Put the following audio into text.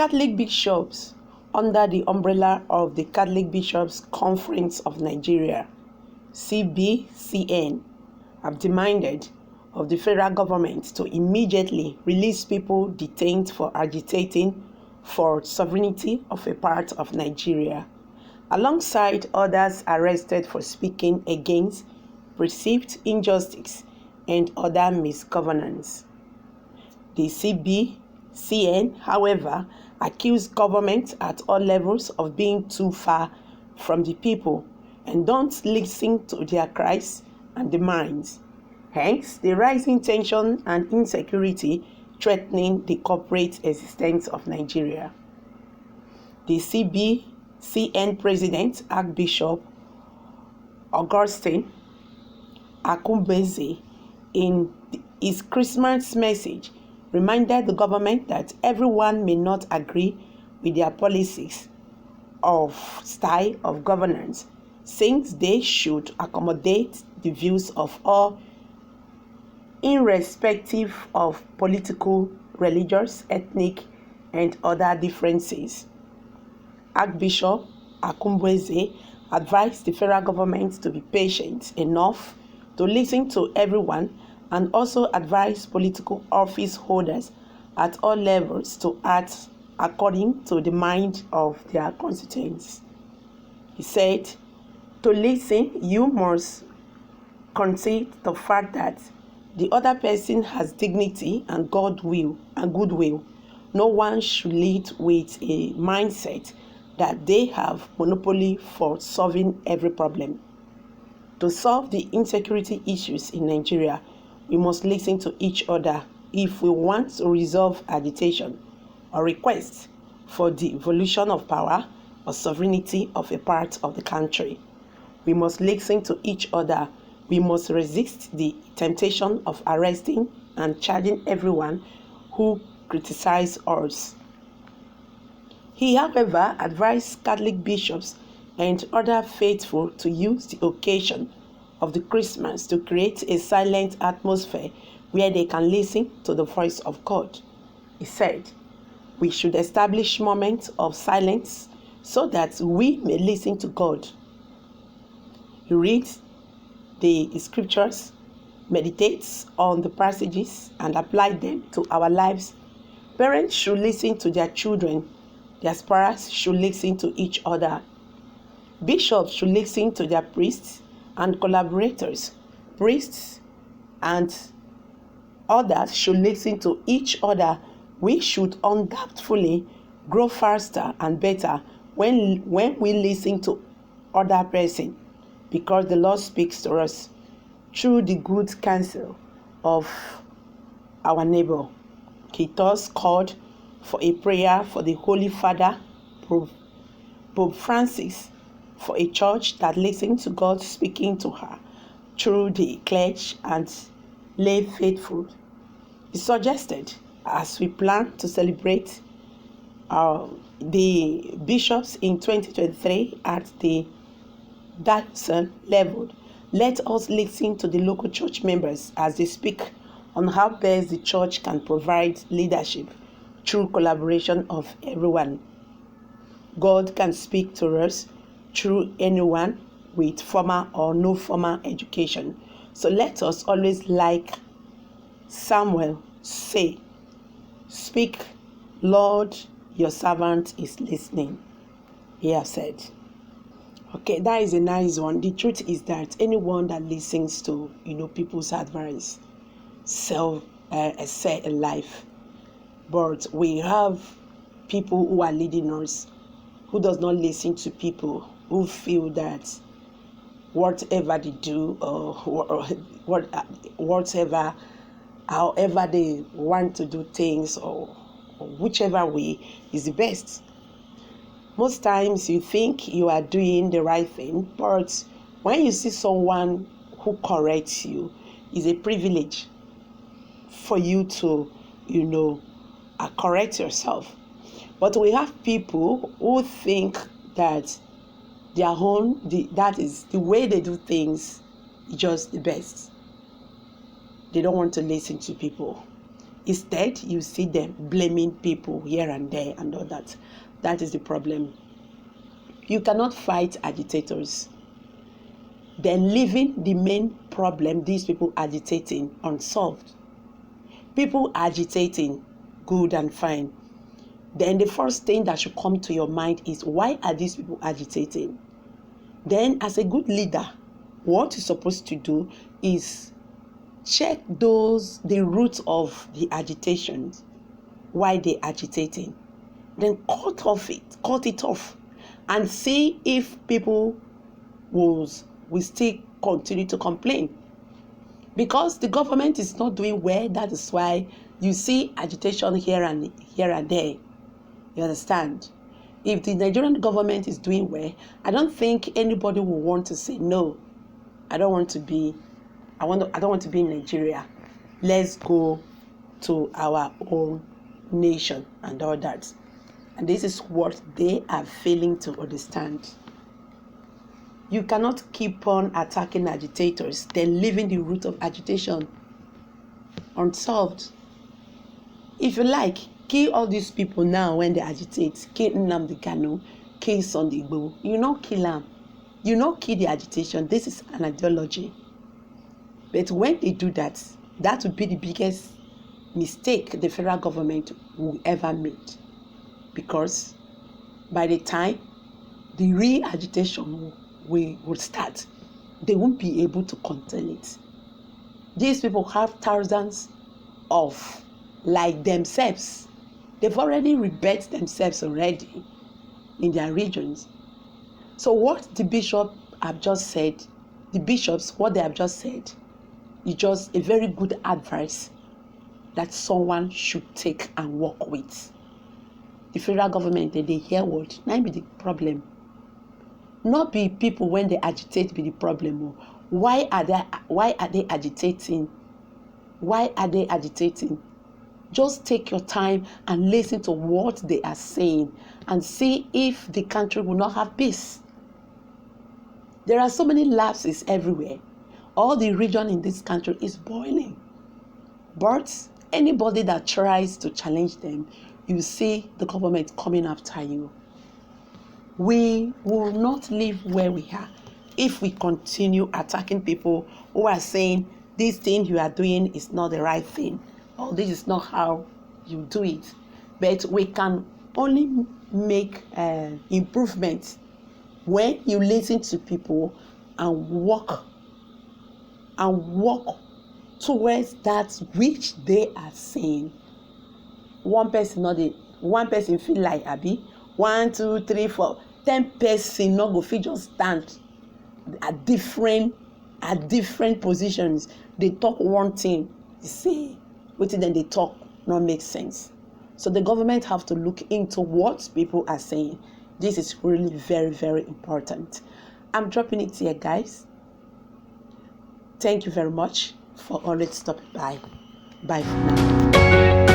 Catholic bishops, under the umbrella of the Catholic Bishops' Conference of Nigeria, CBCN, have demanded of the federal government to immediately release people detained for agitating for sovereignty of a part of Nigeria, alongside others arrested for speaking against perceived injustice and other misgovernance. The CBCN, however, accused government at all levels of being too far from the people and don't listen to their cries and demands. Hence, the rising tension and insecurity threatening the corporate existence of Nigeria. The CBCN President, Archbishop Augustine Akumbeze, in his Christmas message, reminded the government that everyone may not agree with their policies of style of governance, since they should accommodate the views of all, irrespective of political, religious, ethnic, and other differences. Archbishop Akumbeze advised the federal government to be patient enough to listen to everyone, and also advised political office holders at all levels to act according to the mind of their constituents. He said, to listen, you must concede the fact that the other person has dignity and goodwill. No one should lead with a mindset that they have monopoly for solving every problem. To solve the insecurity issues in Nigeria, we must listen to each other if we want to resolve agitation or request for the evolution of power or sovereignty of a part of the country. We must listen to each other. We must resist the temptation of arresting and charging everyone who criticizes us. He, however, advised Catholic bishops and other faithful to use the occasion of the Christmas to create a silent atmosphere where they can listen to the voice of God. He said, we should establish moments of silence so that we may listen to God. He reads the scriptures, meditates on the passages, and apply them to our lives. Parents should listen to their children. Their spouses should listen to each other. Bishops should listen to their priests and collaborators. Priests and others should listen to each other. We should undoubtedly grow faster and better when we listen to other person, because the Lord speaks to us through the good counsel of our neighbor. He thus called for a prayer for the Holy Father, Pope Francis, for a church that listens to God speaking to her through the clergy and lay faithful. He suggested, as we plan to celebrate the bishops in 2023 at the diocese level, let us listen to the local church members as they speak on how best the church can provide leadership through collaboration of everyone. God can speak to us through anyone with formal or no formal education. So let us always, like Samuel, say, speak, Lord, your servant is listening. He has said. Okay, that is a nice one. The truth is that anyone that listens to, people's advice, excel in life. But we have people who are leading us who does not listen to people, who feel that whatever they do or whatever, however they want to do things or whichever way is the best. Most times you think you are doing the right thing, but when you see someone who corrects you, it's a privilege for you to, correct yourself. But we have people who think that that is the way they do things, just the best. They don't want to listen to people. Instead, you see them blaming people here and there and all that. That is the problem. You cannot fight agitators, then leaving the main problem, these people agitating, unsolved. People agitating, good and fine. Then the first thing that should come to your mind is, why are these people agitating? Then as a good leader, what you're supposed to do is check the roots of the agitation, why they're agitating. Then cut it off, and see if people will still continue to complain. Because the government is not doing well, that is why you see agitation here and there. You understand? If the Nigerian government is doing well, I don't think anybody will want to say, no, I don't want to be in Nigeria. Let's go to our own nation and all that. And this is what they are failing to understand. You cannot keep on attacking agitators, then leaving the root of agitation unsolved. If you like, kill all these people now when they agitate. Kill Nnamdi, kill Igboho. You not kill them. You not kill the agitation. This is an ideology. But when they do that, that would be the biggest mistake the federal government will ever make. Because by the time the real agitation will start, they won't be able to contain it. These people have thousands of, like themselves. They've already rebelled themselves already in their regions. So what the bishops, what they have just said, is just a very good advice that someone should take and work with. The federal government, they hear what? Now be the problem. Not be people when they agitate be the problem. Why are they agitating? Why are they agitating? Just take your time and listen to what they are saying and see if the country will not have peace. There are so many lapses everywhere. All the region in this country is boiling. But anybody that tries to challenge them, you see the government coming after you. We will not live where we are if we continue attacking people who are saying this thing you are doing is not the right thing, or this is not how you do it. But we can only make improvements when you listen to people and walk towards that which they are saying. One person feel like Abi, 1, 2, 3, 4, 10 person not go fit just stand at different positions. They talk one thing, you see, wetin then they talk not make sense. So the government have to look into what people are saying. This is really very, very important. I'm dropping it here, guys. Thank you very much for always stopping by. Bye for now.